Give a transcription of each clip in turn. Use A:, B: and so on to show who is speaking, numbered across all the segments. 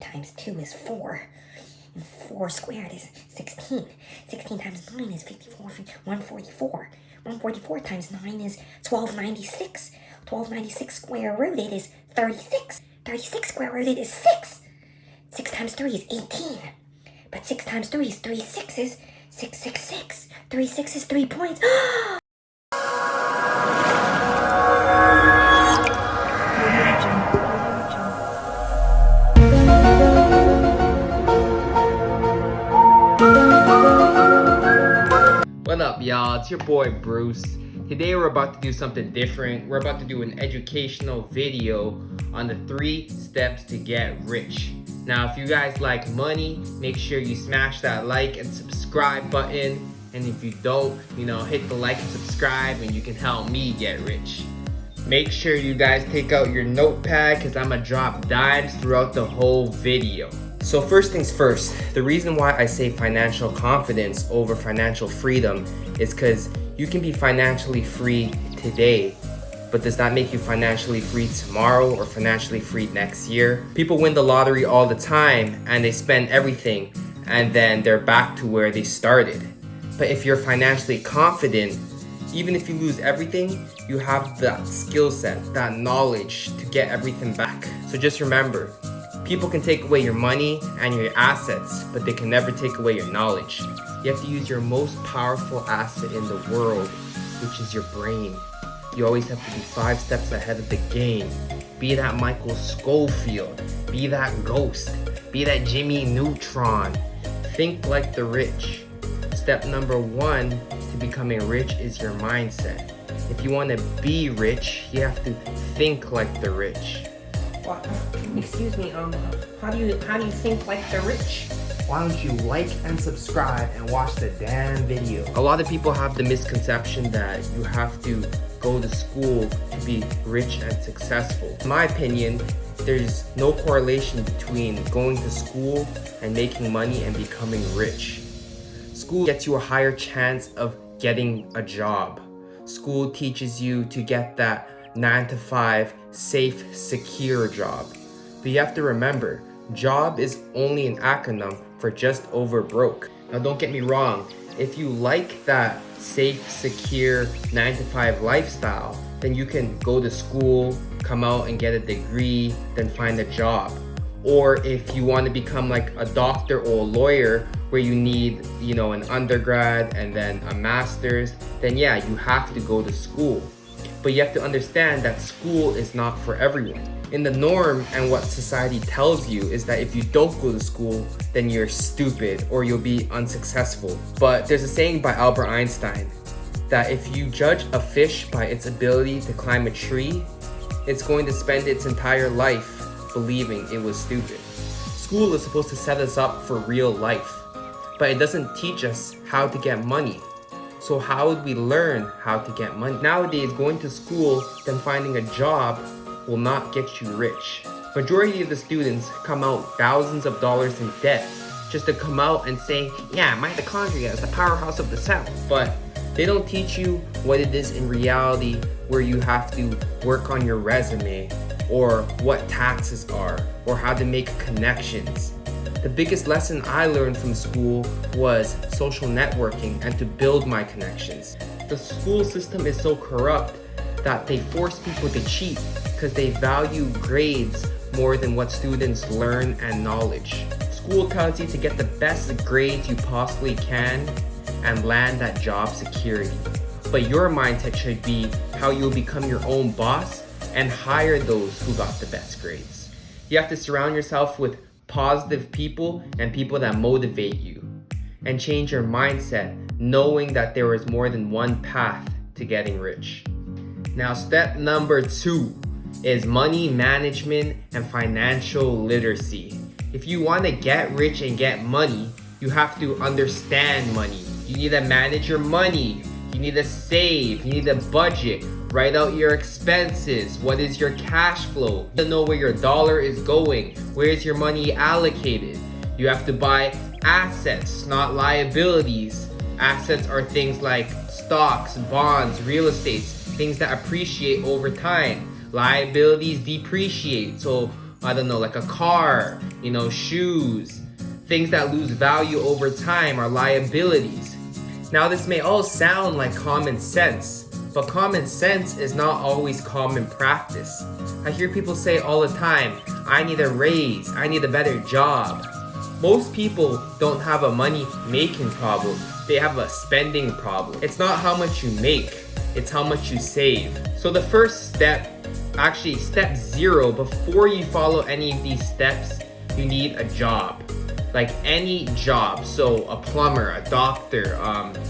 A: times 2 is 4. And 4 squared is 16. 16 times 9 is 54. 144. 144 times 9 is 1296. 1296 square rooted is 36. 36 square rooted is 6. 6 times 3 is 18. But 6 times 3 is 3 sixes. 666. 3 sixes, 3 points.
B: What up, y'all? It's your boy Bruce. Today we're about to do something different. We're about to do an educational video on the 3 steps to get rich. Now, if you guys like money, make sure you smash that like and subscribe button. And if you don't, hit the like and subscribe and you can help me get rich. Make sure you guys take out your notepad because I'm gonna drop dimes throughout the whole video. So first things first, the reason why I say financial confidence over financial freedom is because you can be financially free today, but does that make you financially free tomorrow or financially free next year? People win the lottery all the time and they spend everything and then they're back to where they started. But if you're financially confident, even if you lose everything, you have that skill set, that knowledge to get everything back. So just remember, people can take away your money and your assets, but they can never take away your knowledge. You have to use your most powerful asset in the world, which is your brain. You always have to be 5 steps ahead of the game. Be that Michael Scofield, be that Ghost, be that Jimmy Neutron. Think like the rich. Step number 1 to becoming rich is your mindset. If you want to be rich, you have to think like the rich.
A: What? Excuse me, how do you think like the rich?
B: Why don't you like and subscribe and watch the damn video? A lot of people have the misconception that you have to go to school to be rich and successful. In my opinion, there's no correlation between going to school and making money and becoming rich. School gets you a higher chance of getting a job. School teaches you to get that 9-to-5 safe, secure job. But you have to remember, job is only an acronym for just over broke. Now don't get me wrong, if you like that safe, secure 9-to-5 lifestyle, then you can go to school, come out and get a degree, then find a job. Or if you want to become like a doctor or a lawyer where you need, an undergrad and then a master's, then yeah, you have to go to school. But you have to understand that school is not for everyone. In the norm and what society tells you is that if you don't go to school, then you're stupid or you'll be unsuccessful. But there's a saying by Albert Einstein that if you judge a fish by its ability to climb a tree, it's going to spend its entire life believing it was stupid. School is supposed to set us up for real life, but it doesn't teach us how to get money. So how would we learn how to get money? Nowadays, going to school then finding a job will not get you rich. Majority of the students come out thousands of dollars in debt just to come out and say, yeah, mitochondria is the powerhouse of the cell. But they don't teach you what it is in reality, where you have to work on your resume, or what taxes are, or how to make connections. The biggest lesson I learned from school was social networking and to build my connections. The school system is so corrupt that they force people to cheat because they value grades more than what students learn and knowledge. School tells you to get the best grades you possibly can and land that job security. But your mindset should be how you'll become your own boss and hire those who got the best grades. You have to surround yourself with positive people and people that motivate you, and change your mindset knowing that there is more than one path to getting rich. Now, step number 2 is money management and financial literacy. If you want to get rich and get money, you have to understand money. You need to manage your money. You need to save. You need to budget. Write out your expenses. What is your cash flow? You need to know where your dollar is going. Where is your money allocated? You have to buy assets, not liabilities. Assets are things like stocks, bonds, real estate, things that appreciate over time. Liabilities depreciate. So I don't know, like a car, you know, shoes. Things that lose value over time are liabilities. Now this may all sound like common sense, but common sense is not always common practice. I hear people say all the time, I need a raise, I need a better job. Most people don't have a money making problem, they have a spending problem. It's not how much you make, it's how much you save. So the first step, actually step 0, before you follow any of these steps, you need a job. Like any job, so a plumber, a doctor,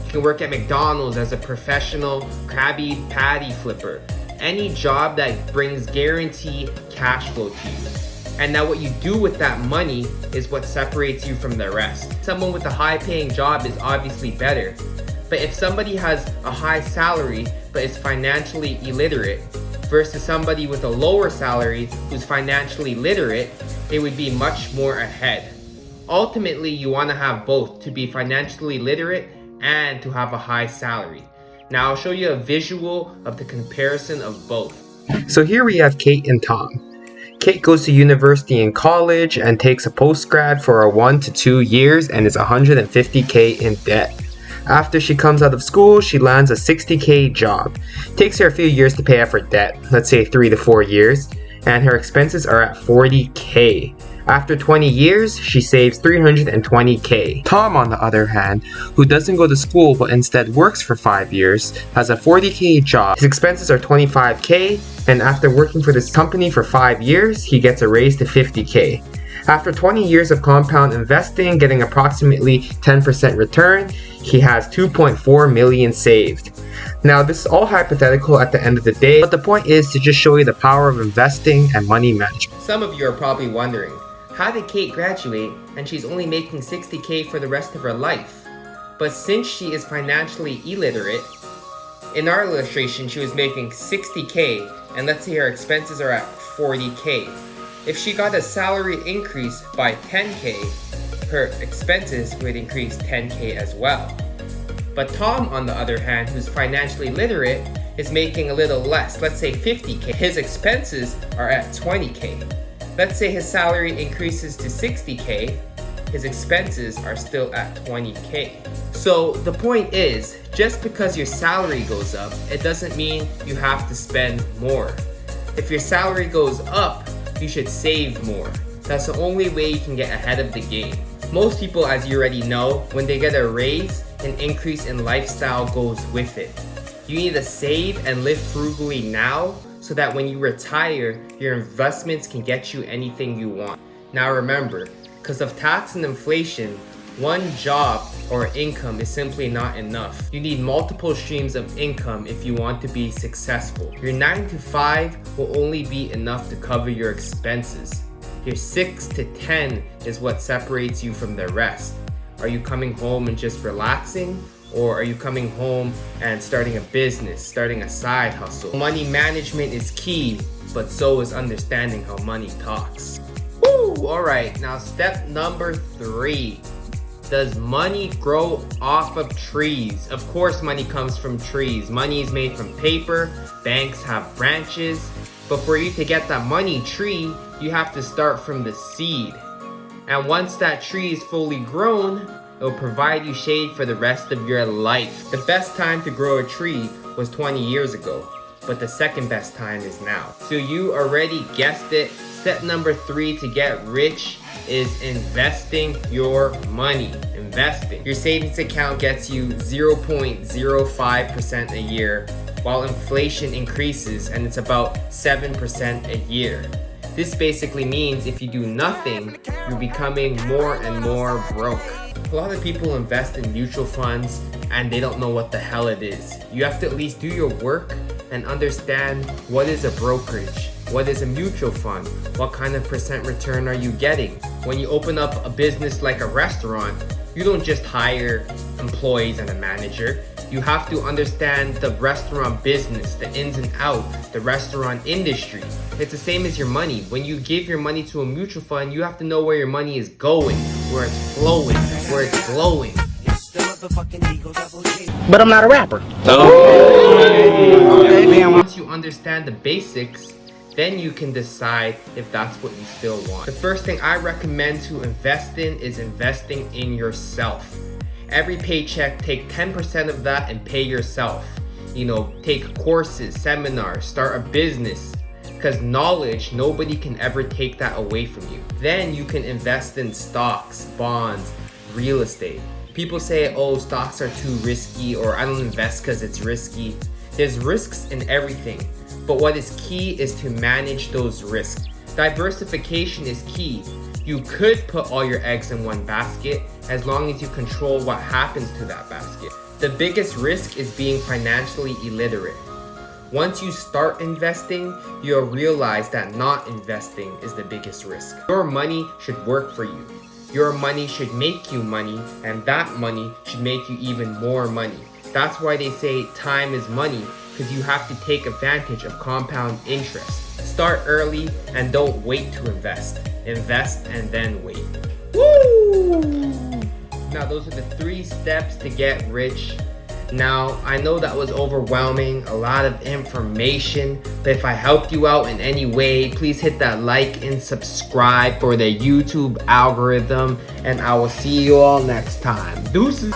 B: you can work at McDonald's as a professional Krabby Patty flipper. Any job that brings guaranteed cash flow to you. And now what you do with that money is what separates you from the rest. Someone with a high paying job is obviously better. But if somebody has a high salary but is financially illiterate versus somebody with a lower salary who's financially literate, they would be much more ahead. Ultimately, you want to have both, to be financially literate and to have a high salary. Now I'll show you a visual of the comparison of both.
C: So here we have Kate and Tom. Kate goes to university and college and takes a postgrad for a 1 to 2 years and is $150K in debt. After she comes out of school, she lands a $60K job. Takes her a few years to pay off her debt, let's say 3 to 4 years, and her expenses are at $40K. After 20 years, she saves $320K. Tom, on the other hand, who doesn't go to school but instead works for 5 years, has a $40K job. His expenses are $25K, and after working for this company for 5 years, he gets a raise to $50K. After 20 years of compound investing, getting approximately 10% return, he has $2.4 million saved. Now, this is all hypothetical at the end of the day, but the point is to just show you the power of investing and money management.
B: Some of you are probably wondering, how did Kate graduate and she's only making $60K for the rest of her life? But since she is financially illiterate, in our illustration she was making $60K, and let's say her expenses are at $40K. If she got a salary increase by $10K, her expenses would increase $10K as well. But Tom, on the other hand, who's financially literate, is making a little less, let's say $50K. His expenses are at $20K. Let's say his salary increases to $60K, his expenses are still at $20K. So the point is, just because your salary goes up, it doesn't mean you have to spend more. If your salary goes up, you should save more. That's the only way you can get ahead of the game. Most people, as you already know, when they get a raise, an increase in lifestyle goes with it. You need to save and live frugally now so that when you retire, your investments can get you anything you want. Now remember, because of tax and inflation, one job or income is simply not enough. You need multiple streams of income if you want to be successful. Your 9 to 5 will only be enough to cover your expenses. Your 6 to 10 is what separates you from the rest. Are you coming home and just relaxing? Or are you coming home and starting a business, starting a side hustle? Money management is key, but so is understanding how money talks. Woo! Alright, now step number 3. Does money grow off of trees? Of course money comes from trees. Money is made from paper, banks have branches. But for you to get that money tree, you have to start from the seed. And once that tree is fully grown, it will provide you shade for the rest of your life. The best time to grow a tree was 20 years ago, but the second best time is now. So you already guessed it. Step number 3 to get rich is investing your money. Investing. Your savings account gets you 0.05% a year, while inflation increases and it's about 7% a year. This basically means if you do nothing, you're becoming more and more broke. A lot of people invest in mutual funds and they don't know what the hell it is. You have to at least do your work and understand what is a brokerage, what is a mutual fund, what kind of percent return are you getting. When you open up a business like a restaurant, you don't just hire employees and a manager. You have to understand the restaurant business, the ins and outs, the restaurant industry. It's the same as your money. When you give your money to a mutual fund, you have to know where your money is going, where it's flowing, where it's glowing.
D: But I'm not a rapper.
B: Once you understand the basics, Then you can decide if that's what you still want. The first thing I recommend to invest in is investing in yourself. Every paycheck, take 10% of that and pay yourself. Take courses, seminars, start a business. Because knowledge, nobody can ever take that away from you. Then you can invest in stocks, bonds, real estate. People say, oh, stocks are too risky, or I don't invest because it's risky. There's risks in everything, but what is key is to manage those risks. Diversification is key. You could put all your eggs in one basket as long as you control what happens to that basket. The biggest risk is being financially illiterate. Once you start investing, you'll realize that not investing is the biggest risk. Your money should work for you. Your money should make you money, and that money should make you even more money. That's why they say time is money, because you have to take advantage of compound interest. Start early and don't wait to invest. Invest and then wait. Woo! Now those are the 3 steps to get rich. Now, I know that was overwhelming, a lot of information, but if I helped you out in any way, please hit that like and subscribe for the YouTube algorithm, and I will see you all next time. Deuces!